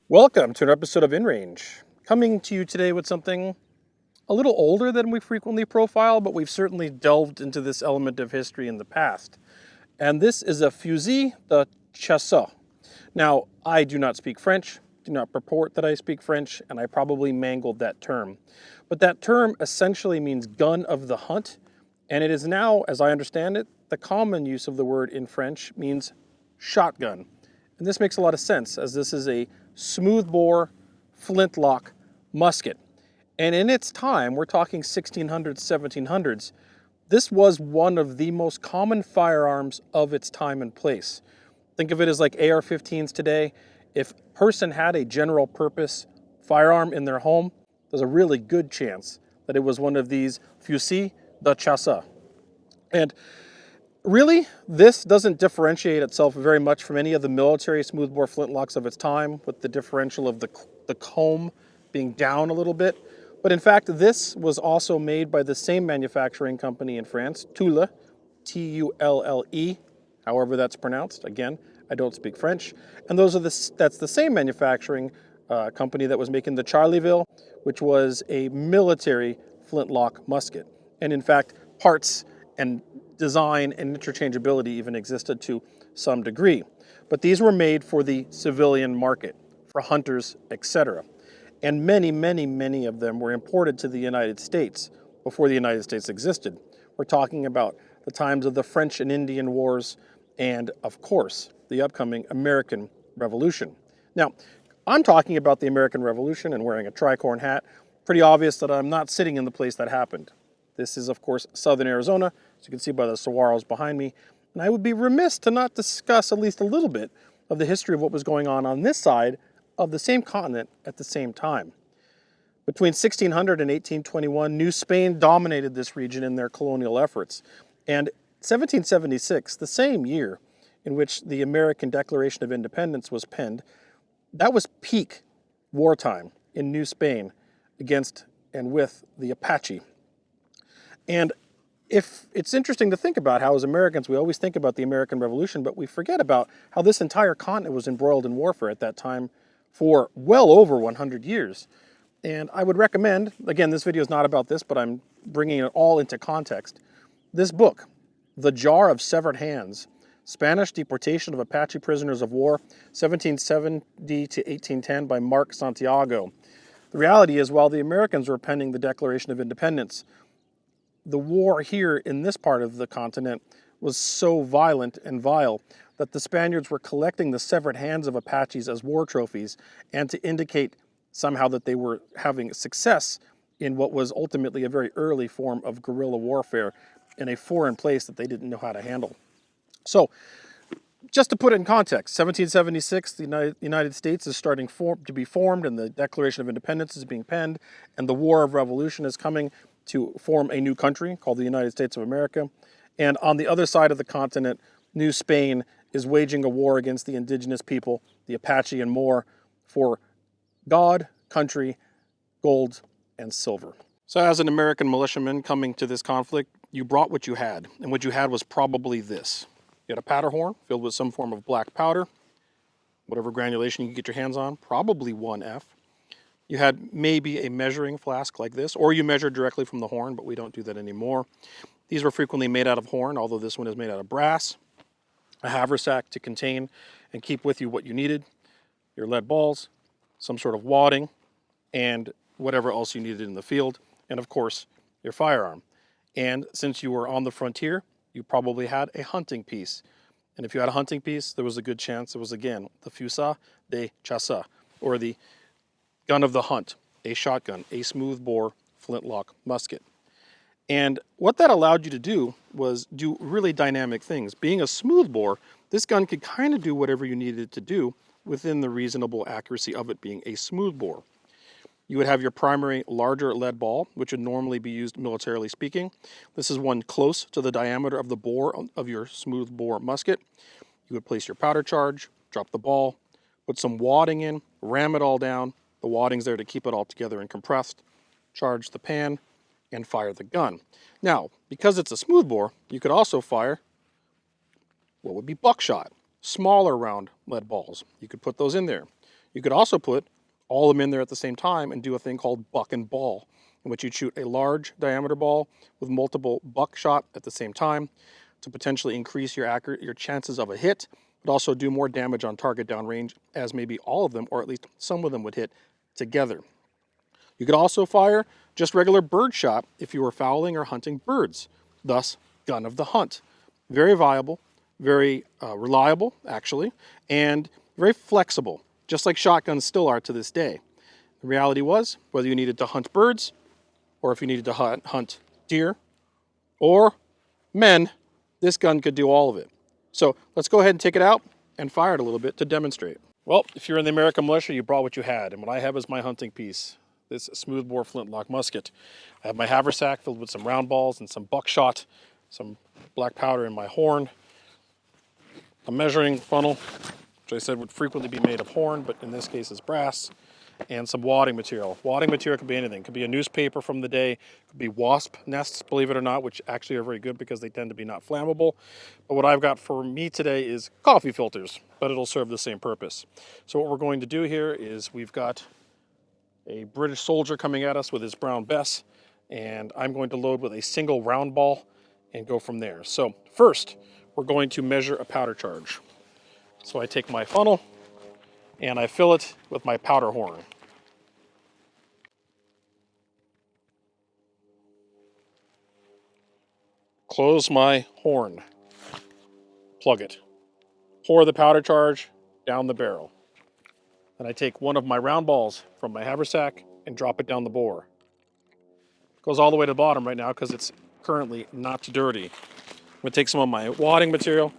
Welcome to an episode of InRange. Coming to you today with something a little older than we frequently profile, but we've certainly delved into this element of history in the past. And this is a Fusil De Chasse. Now, I do not speak French, do not purport that I speak French, and I probably mangled that term. But that term essentially means gun of the hunt, and it is now, as I understand it, the common use of the word in French means shotgun. And this makes a lot of sense, as this is a smoothbore flintlock musket. And in its time, we're talking 1600s, 1700s, this was one of the most common firearms of its time and place. Think of it as like AR-15s today. If a person had a general purpose firearm in their home, there's a really good chance that it was one of these Fusil De Chasse. And really, this doesn't differentiate itself very much from any of the military smoothbore flintlocks of its time, with the differential of the comb being down a little bit. But in fact, this was also made by the same manufacturing company in France, Tulle, Tulle, however that's pronounced. Again, I don't speak French. And that's the same manufacturing company that was making the Charleville, which was a military flintlock musket. And in fact, parts and design and interchangeability even existed to some degree. But these were made for the civilian market, for hunters, etc. And many of them were imported to the United States before the United States existed. We're talking about the times of the French and Indian Wars and, of course, the upcoming American Revolution. Now, I'm talking about the American Revolution and wearing a tricorn hat. Pretty obvious that I'm not sitting in the place that happened. This is, of course, southern Arizona, as you can see by the saguaros behind me. And I would be remiss to not discuss at least a little bit of the history of what was going on this side of the same continent at the same time. Between 1600 and 1821, New Spain dominated this region in their colonial efforts. And 1776, the same year in which the American Declaration of Independence was penned, that was peak wartime in New Spain against and with the Apache. And if it's interesting to think about how, as Americans, we always think about the American Revolution, but we forget about how this entire continent was embroiled in warfare at that time for well over 100 years. And I would recommend, again, this video is not about this, but I'm bringing it all into context, this book, The Jar of Severed Hands, Spanish Deportation of Apache Prisoners of War, 1770 to 1810 by Mark Santiago. The reality is, while the Americans were penning the Declaration of Independence, the war here in this part of the continent was so violent and vile that the Spaniards were collecting the severed hands of Apaches as war trophies and to indicate somehow that they were having success in what was ultimately a very early form of guerrilla warfare in a foreign place that they didn't know how to handle. So, just to put it in context, 1776, the United States is starting to be formed, and the Declaration of Independence is being penned, and the War of Revolution is coming to form a new country called the United States of America. And on the other side of the continent, New Spain is waging a war against the indigenous people, the Apache and more, for God, country, gold, and silver. So as an American militiaman coming to this conflict, you brought what you had, and what you had was probably this. You had a powder horn filled with some form of black powder, whatever granulation you can get your hands on, probably 1F. You had maybe a measuring flask like this, or you measured directly from the horn, but we don't do that anymore. These were frequently made out of horn, although this one is made out of brass. A haversack to contain and keep with you what you needed, your lead balls, some sort of wadding, and whatever else you needed in the field, and of course, your firearm. And since you were on the frontier, you probably had a hunting piece. And if you had a hunting piece, there was a good chance it was, again, the Fusil De Chasse, or the gun of the hunt, a shotgun, a smoothbore flintlock musket. And what that allowed you to do was do really dynamic things. Being a smoothbore, this gun could kind of do whatever you needed it to do within the reasonable accuracy of it being a smoothbore. You would have your primary larger lead ball, which would normally be used militarily speaking. This is one close to the diameter of the bore of your smoothbore musket. You would place your powder charge, drop the ball, put some wadding in, ram it all down. The wadding's there to keep it all together and compressed. Charge the pan and fire the gun. Now, because it's a smoothbore, you could also fire what would be buckshot, smaller round lead balls. You could put those in there. You could also put all of them in there at the same time and do a thing called buck and ball, in which you shoot a large diameter ball with multiple buckshot at the same time to potentially increase your chances of a hit, but also do more damage on target downrange, as maybe all of them, or at least some of them, would hit together. You could also fire just regular bird shot if you were fowling or hunting birds, thus gun of the hunt. Very viable, very reliable, actually, and very flexible, just like shotguns still are to this day. The reality was, whether you needed to hunt birds, or if you needed to hunt deer, or men, this gun could do all of it. So let's go ahead and take it out and fire it a little bit to demonstrate. Well, if you're in the American militia, you brought what you had, and what I have is my hunting piece, this smoothbore flintlock musket. I have my haversack filled with some round balls and some buckshot, some black powder in my horn, a measuring funnel, which I said would frequently be made of horn, but in this case is brass, and some wadding material. Wadding material could be anything. It could be a newspaper from the day. It could be wasp nests, believe it or not, which actually are very good because they tend to be not flammable. But what I've got for me today is coffee filters, but it'll serve the same purpose. So what we're going to do here is we've got a British soldier coming at us with his brown Bess, and I'm going to load with a single round ball and go from there. So first, we're going to measure a powder charge. So I take my funnel and I fill it with my powder horn. Close my horn. Plug it. Pour the powder charge down the barrel. Then I take one of my round balls from my haversack and drop it down the bore. It goes all the way to the bottom right now because it's currently not dirty. I'm going to take some of my wadding material,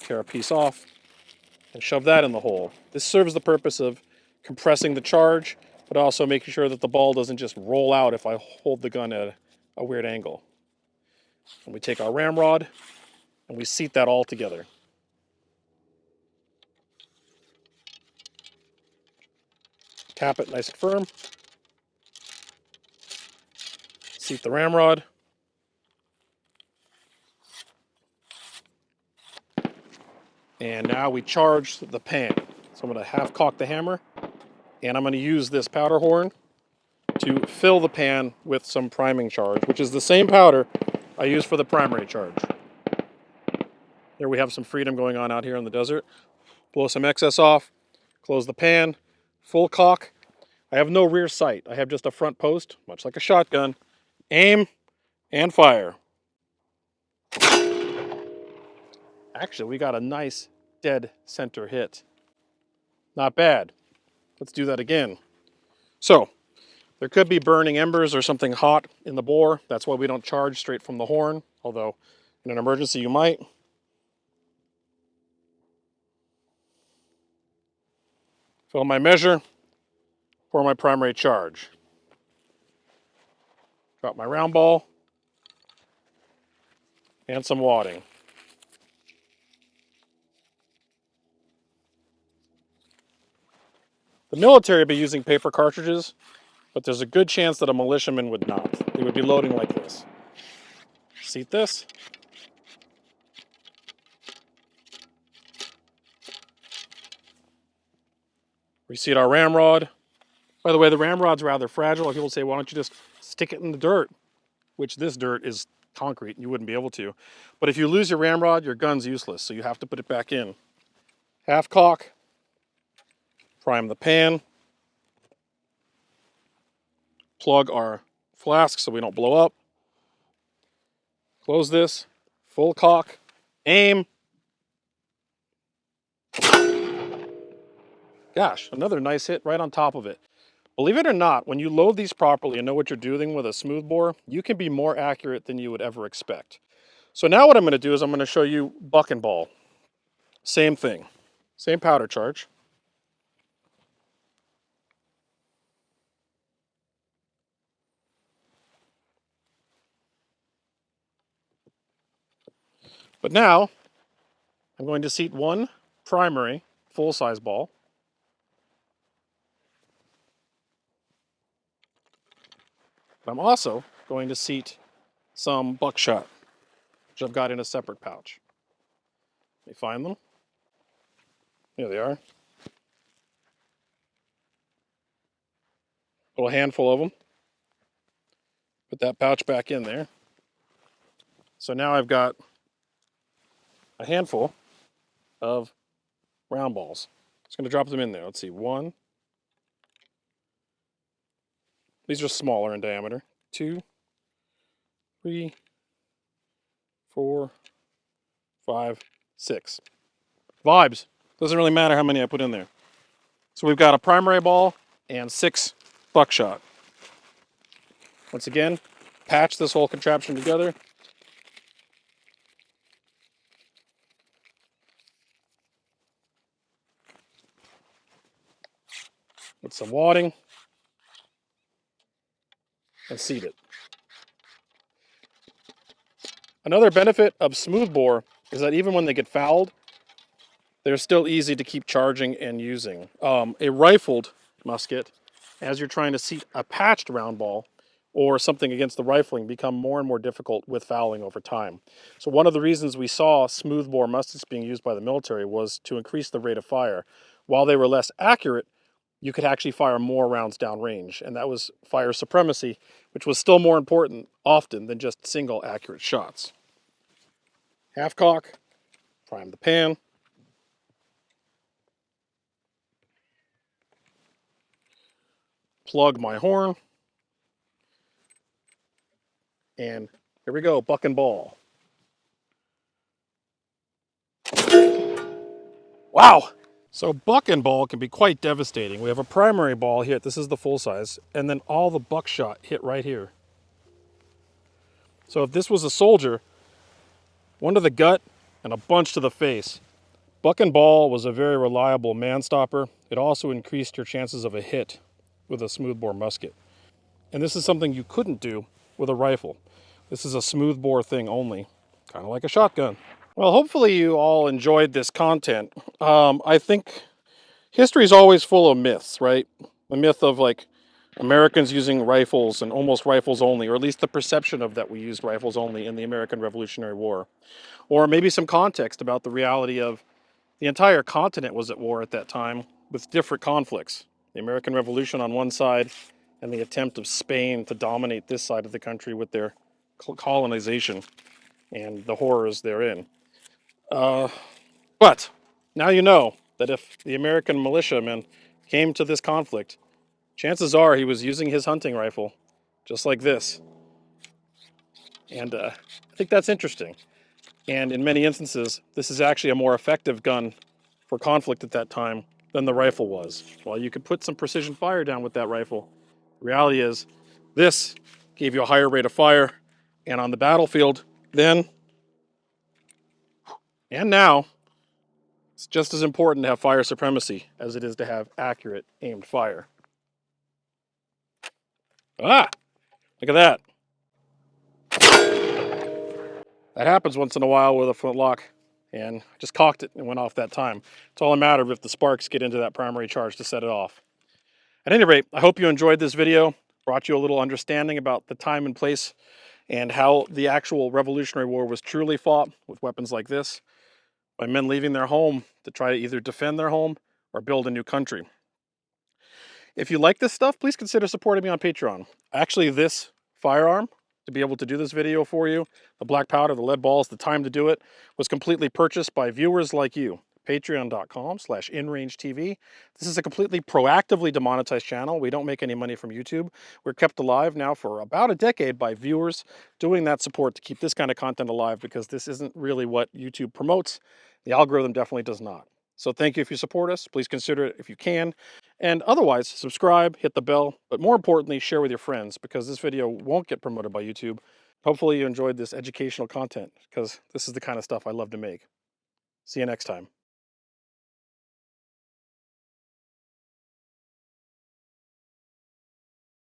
tear a piece off, and shove that in the hole. This serves the purpose of compressing the charge, but also making sure that the ball doesn't just roll out if I hold the gun at a weird angle. And we take our ramrod and we seat that all together. Tap it nice and firm. Seat the ramrod. And now we charge the pan. So I'm going to half cock the hammer, and I'm going to use this powder horn to fill the pan with some priming charge, which is the same powder I use for the primary charge. There we have some freedom going on out here in the desert. Blow some excess off, close the pan, full cock. I have no rear sight. I have just a front post, much like a shotgun. Aim and fire. Actually, we got a nice dead center hit. Not bad. Let's do that again. So, there could be burning embers or something hot in the bore. That's why we don't charge straight from the horn, although in an emergency you might. Fill my measure, pour my primary charge. Drop my round ball and some wadding. The military would be using paper cartridges, but there's a good chance that a militiaman would not. They would be loading like this. Seat this. Reseat our ramrod. By the way, the ramrod's rather fragile. People say, why don't you just stick it in the dirt? Which this dirt is concrete, and you wouldn't be able to. But if you lose your ramrod, your gun's useless, so you have to put it back in. Half cock. Prime the pan. Plug our flask so we don't blow up. Close this. Full cock. Aim. Gosh, another nice hit right on top of it. Believe it or not, when you load these properly and know what you're doing with a smoothbore, you can be more accurate than you would ever expect. So now what I'm going to do is I'm going to show you buck and ball. Same thing. Same powder charge. But now, I'm going to seat one primary full-size ball. I'm also going to seat some buckshot, which I've got in a separate pouch. Let me find them. Here they are. A little handful of them. Put that pouch back in there. So now I've got a handful of round balls. Just going to drop them in there. Let's see, 1. These are smaller in diameter. 2, 3, 4, 5, 6. Vibes. Doesn't really matter how many I put in there. So we've got a primary ball and 6 buckshot. Once again, patch this whole contraption together. With some wadding and seat it. Another benefit of smoothbore is that even when they get fouled, they're still easy to keep charging and using. A rifled musket, as you're trying to seat a patched round ball or something against the rifling, become more and more difficult with fouling over time. So one of the reasons we saw smoothbore muskets being used by the military was to increase the rate of fire. While they were less accurate, you could actually fire more rounds downrange, and that was fire supremacy, which was still more important often than just single accurate shots. Half cock, prime the pan. Plug my horn. And here we go, buck and ball. Wow! So buck and ball can be quite devastating. We have a primary ball here, this is the full size, and then all the buckshot hit right here. So if this was a soldier, one to the gut and a bunch to the face. Buck and ball was a very reliable man stopper. It also increased your chances of a hit with a smoothbore musket. And this is something you couldn't do with a rifle. This is a smoothbore thing only, kind of like a shotgun. Well, hopefully you all enjoyed this content. I think history is always full of myths, right? The myth of like Americans using rifles and almost rifles only, or at least the perception of that we used rifles only in the American Revolutionary War. Or maybe some context about the reality of the entire continent was at war at that time with different conflicts. The American Revolution on one side and the attempt of Spain to dominate this side of the country with their colonization and the horrors therein. But now you know that if the American militiaman came to this conflict, chances are he was using his hunting rifle, just like this. And I think that's interesting. And in many instances, this is actually a more effective gun for conflict at that time than the rifle was. While you could put some precision fire down with that rifle, the reality is this gave you a higher rate of fire. And on the battlefield then and now, it's just as important to have fire supremacy as it is to have accurate aimed fire. Ah, look at that. That happens once in a while with a flintlock, and I just cocked it and went off that time. It's all a matter of if the sparks get into that primary charge to set it off. At any rate, I hope you enjoyed this video, brought you a little understanding about the time and place and how the actual Revolutionary War was truly fought with weapons like this by men leaving their home to try to either defend their home or build a new country. If you like this stuff, please consider supporting me on Patreon. Actually, this firearm, to be able to do this video for you, the black powder, the lead balls, the time to do it, was completely purchased by viewers like you. Patreon.com/InRangeTV. This is a completely proactively demonetized channel. We don't make any money from YouTube. We're kept alive now for about a decade by viewers doing that support to keep this kind of content alive, because this isn't really what YouTube promotes. The algorithm definitely does not. So thank you if you support us. Please consider it if you can. And otherwise, subscribe, hit the bell, but more importantly, share with your friends, because this video won't get promoted by YouTube. Hopefully you enjoyed this educational content, because this is the kind of stuff I love to make. See you next time.